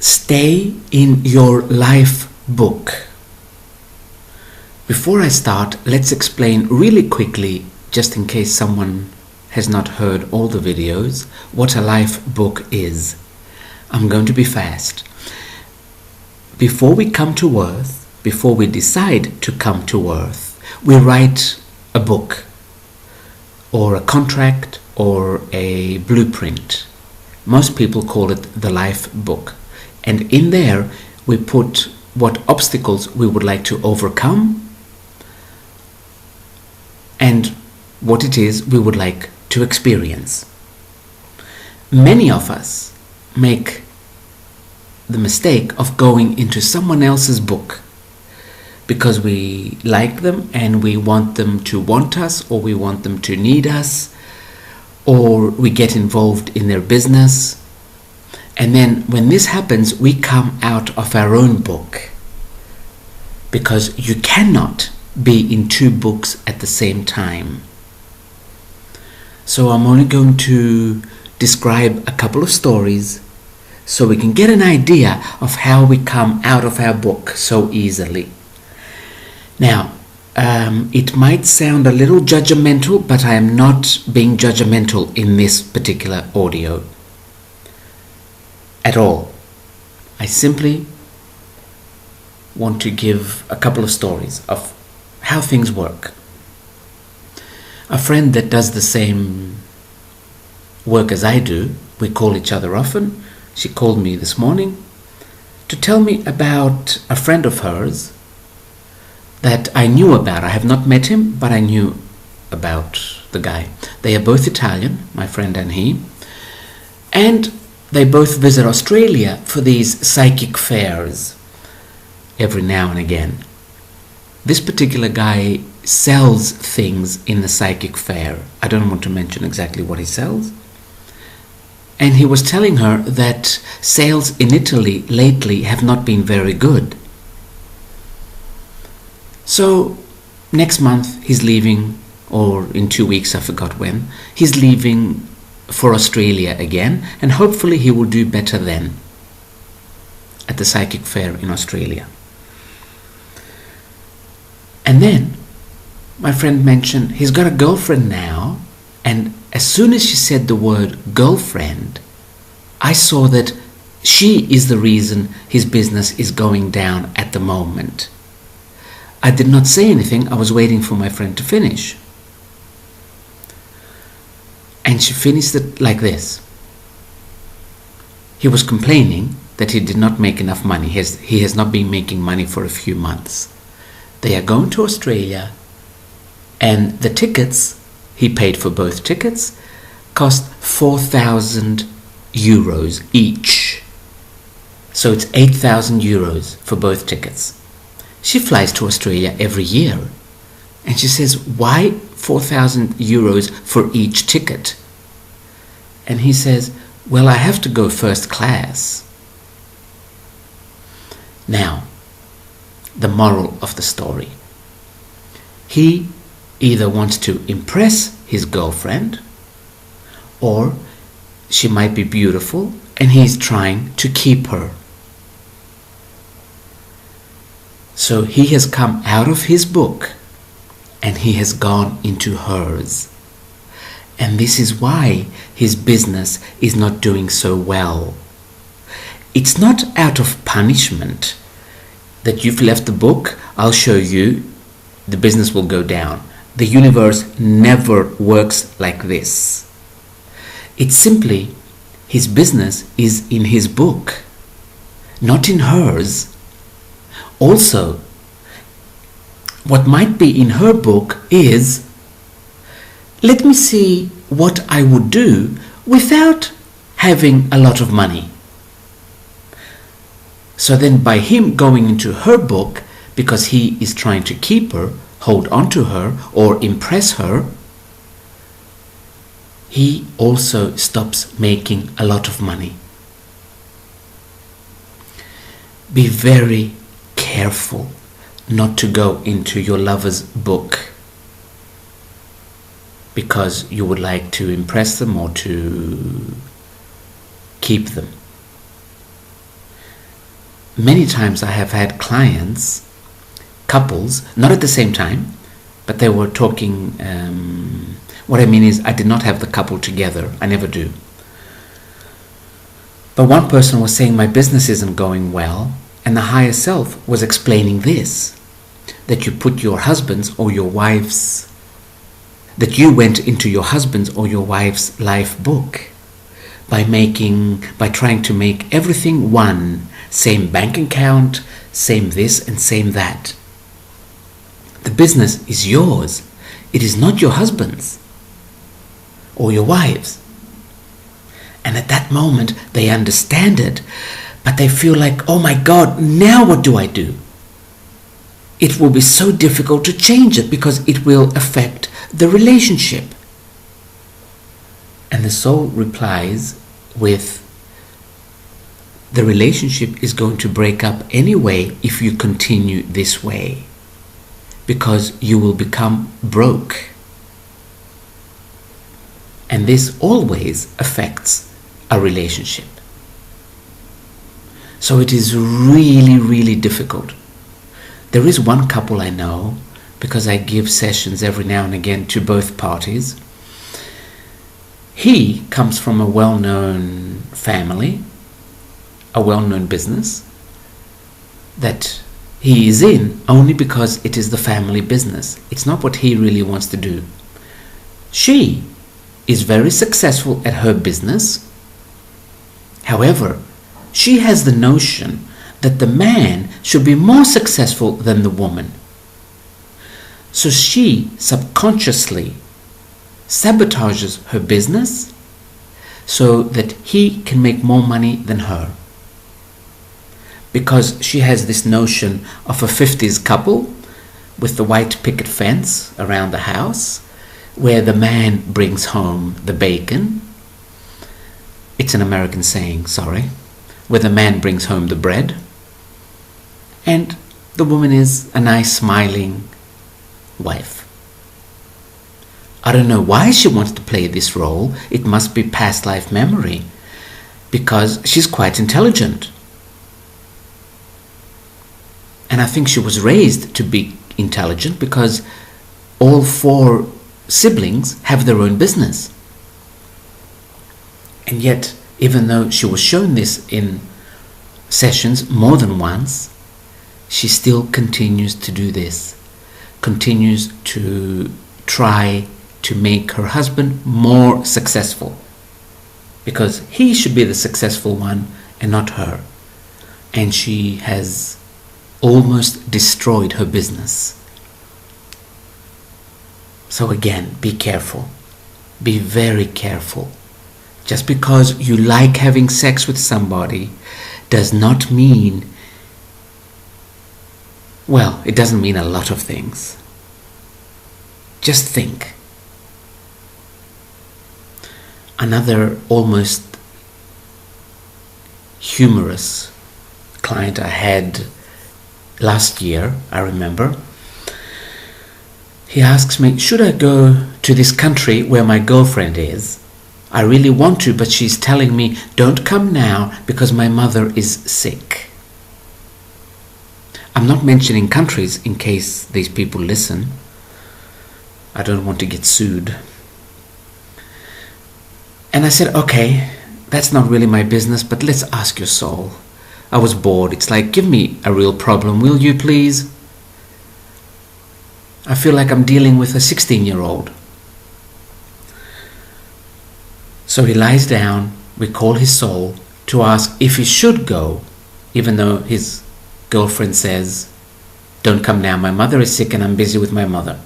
Stay in your life book. Before I start, let's explain really quickly, just in case someone has not heard all the videos, what a life book is. I'm going to be fast. Before we come to Earth, before we decide to come to Earth, we write a book or a contract or a blueprint. Most people call it the life book. And in there, we put what obstacles we would like to overcome and what it is we would like to experience. Many of us make the mistake of going into someone else's book because we like them and we want them to want us, or we want them to need us, or we get involved in their business. And then when this happens, we come out of our own book, because you cannot be in two books at the same time. So I'm only going to describe a couple of stories so we can get an idea of how we come out of our book so easily. Now, it might sound a little judgmental, but I am not being judgmental in this particular audio at all. I simply want to give a couple of stories of how things work. A friend that does the same work as I do, we call each other often. She called me this morning to tell me about a friend of hers that I knew about. I have not met him, but I knew about the guy. They are both Italian, my friend and he, and they both visit Australia for these psychic fairs every now and again. This particular guy sells things in the psychic fair. I don't want to mention exactly what he sells. And he was telling her that sales in Italy lately have not been very good. So next month he's leaving, or in 2 weeks, I forgot when, he's leaving for Australia again, and hopefully he will do better then at the psychic fair in Australia. And then my friend mentioned he's got a girlfriend now, and as soon as she said the word girlfriend, I saw that she is the reason his business is going down at the moment. I did not say anything. I was waiting for my friend to finish. And she finished it like this. He was complaining that he did not make enough money. He has not been making money for a few months. They are going to Australia, and the tickets, he paid for both tickets, cost 4,000 euros each. So it's 8,000 euros for both tickets. She flies to Australia every year, and she says, why 4,000 euros for each ticket? And he says, well, I have to go first class. Now, the moral of the story. He either wants to impress his girlfriend, or she might be beautiful and he's trying to keep her. So he has come out of his book and he has gone into hers. And this is why his business is not doing so well. It's not out of punishment that you've left the book, I'll show you, the business will go down. The universe never works like this. It's simply his business is in his book, not in hers. Also, what might be in her book is, let me see what I would do without having a lot of money. So then by him going into her book, because he is trying to keep her, hold on to her, or impress her, he also stops making a lot of money. Be very careful not to go into your lover's book because you would like to impress them or to keep them. many times I have had clients, couples, not at the same time, but they were talking. What I mean is, I did not have the couple together. I never do. But one person was saying, my business isn't going well, and the higher self was explaining this, that you put your husband's or your wife's, that you went into your husband's or your wife's life book by trying to make everything one, same bank account, same this and same that. The business is yours. It is not your husband's or your wife's. And at that moment, they understand it, but they feel like, oh my God, now what do I do? It will be so difficult to change it because it will affect the relationship. And the soul replies with, the relationship is going to break up anyway if you continue this way, because you will become broke. And this always affects a relationship. So it is really, really difficult. There is one couple I know, because I give sessions every now and again to both parties. He comes from a well-known family, a well-known business that he is in only because it is the family business. It's not what he really wants to do. She is very successful at her business. However, she has the notion that the man should be more successful than the woman. So she subconsciously sabotages her business so that he can make more money than her. Because she has this notion of a 50s couple with the white picket fence around the house, where the man brings home the bacon. It's an American saying, sorry. Where the man brings home the bread. And the woman is a nice, smiling wife. I don't know why she wants to play this role. It must be past life memory, because she's quite intelligent. And I think she was raised to be intelligent because all 4 siblings have their own business. And yet, even though she was shown this in sessions more than once, she still continues to do this, continues to try to make her husband more successful, because he should be the successful one and not her. And she has almost destroyed her business. So again, be careful. Be very careful. Just because you like having sex with somebody does not mean, well, it doesn't mean a lot of things. Just think. Another almost humorous client I had last year, I remember, he asks me, should I go to this country where my girlfriend is? I really want to, but she's telling me, don't come now because my mother is sick. I'm not mentioning countries in case these people listen. I don't want to get sued. And I said, okay, that's not really my business, but let's ask your soul. I was bored. It's like, give me a real problem, will you please? I feel like I'm dealing with a 16-year-old. So he lies down, we call his soul to ask if he should go, even though his girlfriend says, don't come now, my mother is sick and I'm busy with my mother.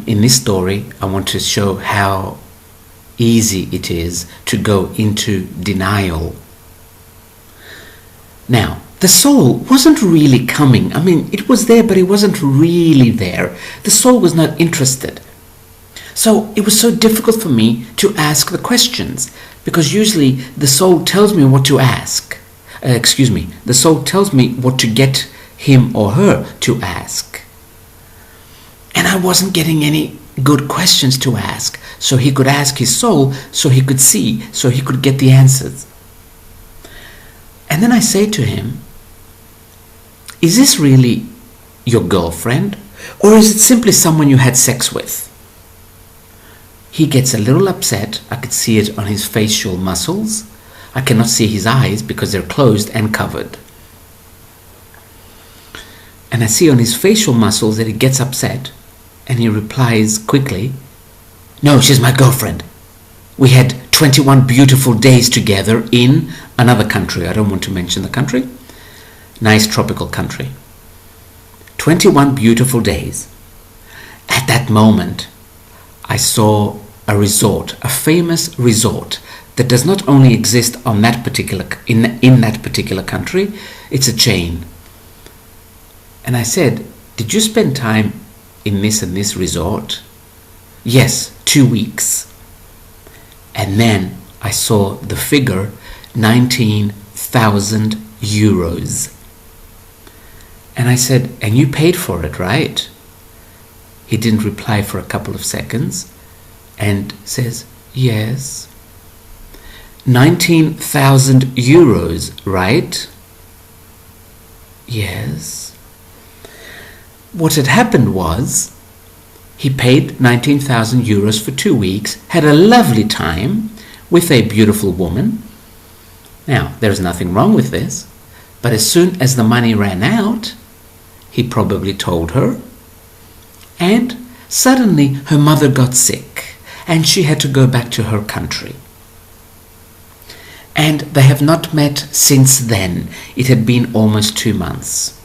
In this story, I want to show how easy it is to go into denial. Now, the soul wasn't really coming. I mean, it was there, but it wasn't really there. The soul was not interested. So it was so difficult for me to ask the questions, because usually the soul tells me what to ask. The soul tells me what to get him or her to ask. And I wasn't getting any good questions to ask, so he could ask his soul, so he could see, so he could get the answers. And then I say to him, is this really your girlfriend? Or is it simply someone you had sex with? He gets a little upset. I could see it on his facial muscles. I cannot see his eyes because they're closed and covered. And I see on his facial muscles that he gets upset, and he replies quickly, no, she's my girlfriend. We had 21 beautiful days together in another country. I don't want to mention the country. Nice tropical country. 21 beautiful days. At that moment, I saw a resort, a famous resort that does not only exist on that particular in that particular country, it's a chain. And I said, did you spend time in this and this resort? Yes, 2 weeks. And then I saw the figure 19,000 euros. And I said, and you paid for it, right? He didn't reply for a couple of seconds and says, yes. 19,000 euros, right? Yes. What had happened was, he paid 19,000 euros for 2 weeks, had a lovely time with a beautiful woman. Now, there's nothing wrong with this, but as soon as the money ran out, he probably told her, and suddenly her mother got sick, and she had to go back to her country. And they have not met since then. It had been almost 2 months.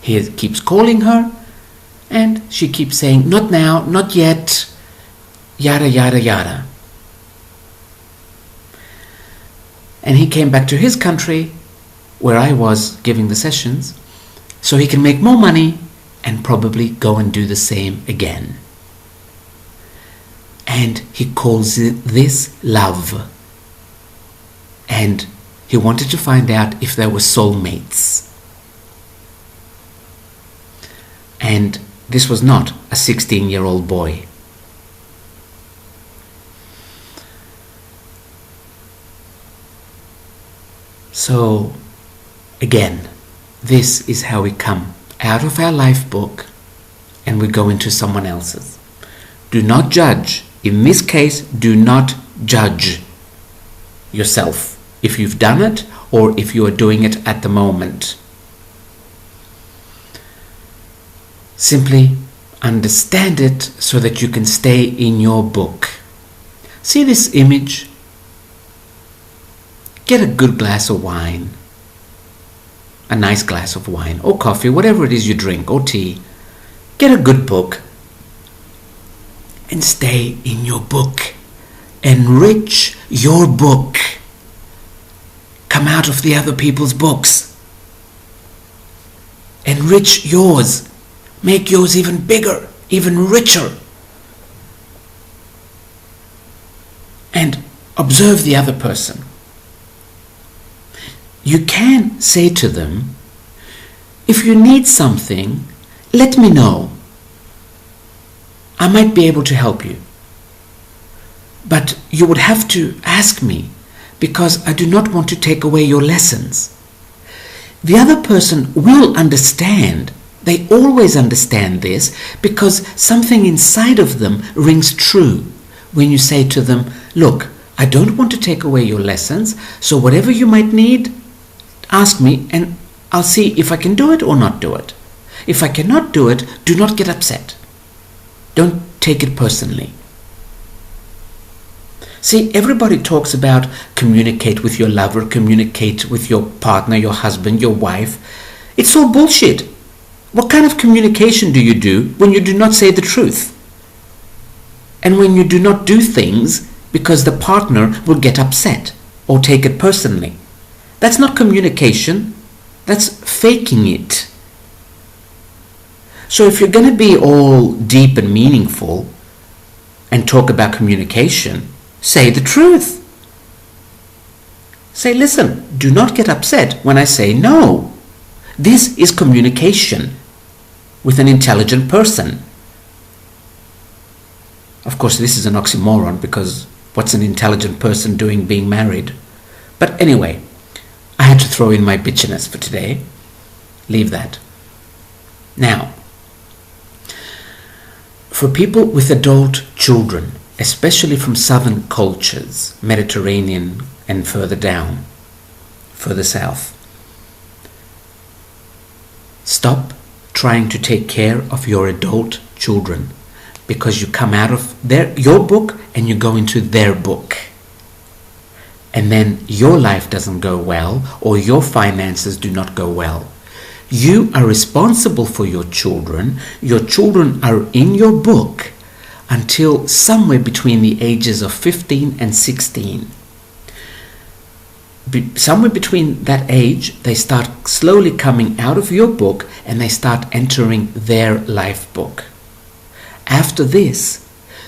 He keeps calling her, and she keeps saying, not now, not yet, yada, yada, yada. And he came back to his country, where I was giving the sessions, so he can make more money and probably go and do the same again. And he calls this love. And he wanted to find out if they were soulmates. And this was not a 16-year-old boy. So, again, this is how we come out of our life book and we go into someone else's. Do not judge. In this case, do not judge yourself if you've done it or if you are doing it at the moment. Simply understand it so that you can stay in your book. See this image? Get a good glass of wine. A nice glass of wine or coffee, whatever it is you drink, or tea. Get a good book and stay in your book. Enrich your book. Come out of the other people's books. Enrich yours. Make yours even bigger, even richer. And observe the other person. You can say to them, if you need something, let me know. I might be able to help you. But you would have to ask me because I do not want to take away your lessons. The other person will understand. They always understand this because something inside of them rings true when you say to them, look, I don't want to take away your lessons, so whatever you might need, ask me and I'll see if I can do it or not do it. If I cannot do it, do not get upset. Don't take it personally. See, everybody talks about communicate with your lover, communicate with your partner, your husband, your wife. It's all bullshit. What kind of communication do you do when you do not say the truth? And when you do not do things because the partner will get upset or take it personally? That's not communication. That's faking it. So if you're going to be all deep and meaningful and talk about communication, say the truth. Say, listen, do not get upset when I say no. This is communication with an intelligent person. Of course, this is an oxymoron because what's an intelligent person doing being married? But anyway, I I had to throw in my bitchiness for today. Leave that. Now, for people with adult children, especially from southern cultures, Mediterranean and further down, further south, stop trying to take care of your adult children, because you come out of your book and you go into their book. And then your life doesn't go well, or your finances do not go well. You are responsible for your children. Your children are in your book until somewhere between the ages of 15 and 16. Somewhere between that age, they start slowly coming out of your book and they start entering their life book. After this,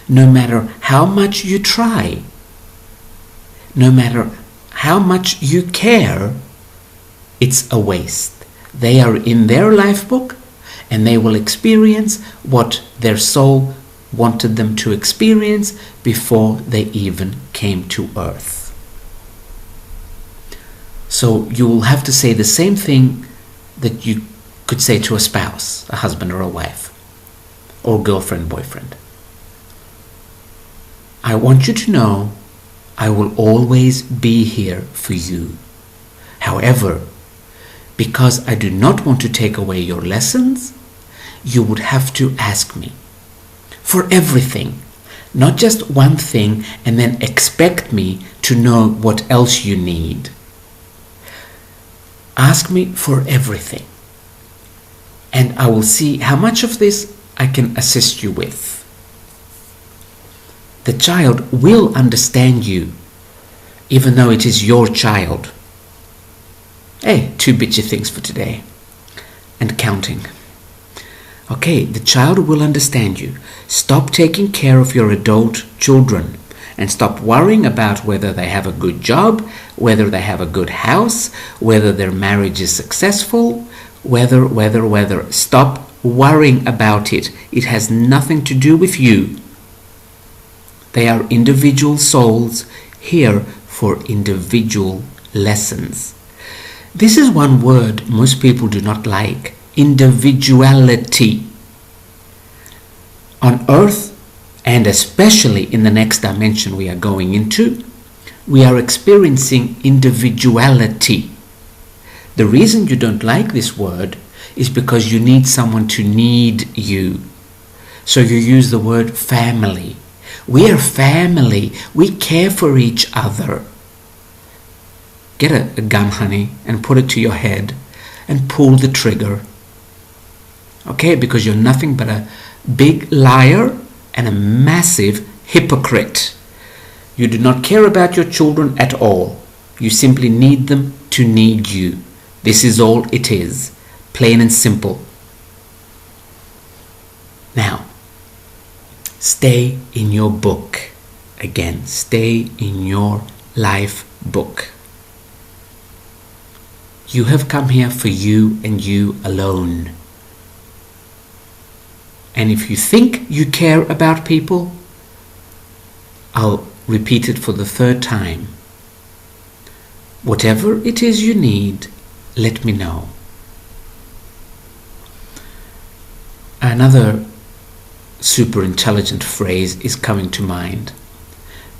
no matter how much you try, no matter how much you care, it's a waste. They are in their life book and they will experience what their soul wanted them to experience before they even came to earth. So you will have to say the same thing that you could say to a spouse, a husband or a wife, or girlfriend, boyfriend. I want you to know I will always be here for you. However, because I do not want to take away your lessons, you would have to ask me for everything, not just one thing and then expect me to know what else you need. Ask me for everything, and I will see how much of this I can assist you with. The child will understand you, even though it is your child. Hey, 2 bitchy things for today. And counting. Okay, the child will understand you. Stop taking care of your adult children and stop worrying about whether they have a good job, whether they have a good house, whether their marriage is successful, whether. Stop worrying about it. It has nothing to do with you. They are individual souls here for individual lessons. This is one word most people do not like: individuality. On earth, and especially in the next dimension we are going into, we are experiencing individuality. The reason you don't like this word is because you need someone to need you. So you use the word family. We are family. We care for each other. Get a gun, honey, and put it to your head and pull the trigger. Okay, because you're nothing but a big liar and a massive hypocrite. You do not care about your children at all. You simply need them to need you. This is all it is. Plain and simple. Now, stay in your book. Again, stay in your life book. You have come here for you and you alone. And if you think you care about people, I'll repeat it for the 3rd time. Whatever it is you need, let me know. Another super intelligent phrase is coming to mind.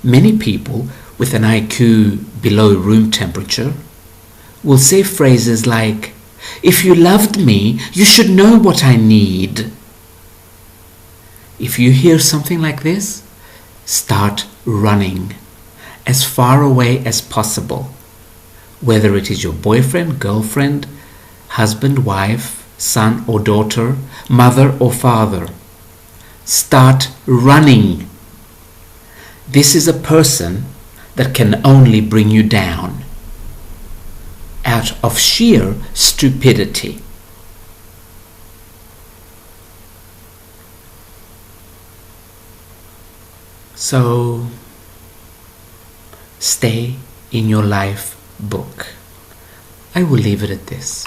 Many people with an IQ below room temperature will say phrases like, "If you loved me, you should know what I need." If you hear something like this, start running as far away as possible, whether it is your boyfriend, girlfriend, husband, wife, son or daughter, mother or father. Start running. This is a person that can only bring you down out of sheer stupidity. So, stay in your life book. I will leave it at this.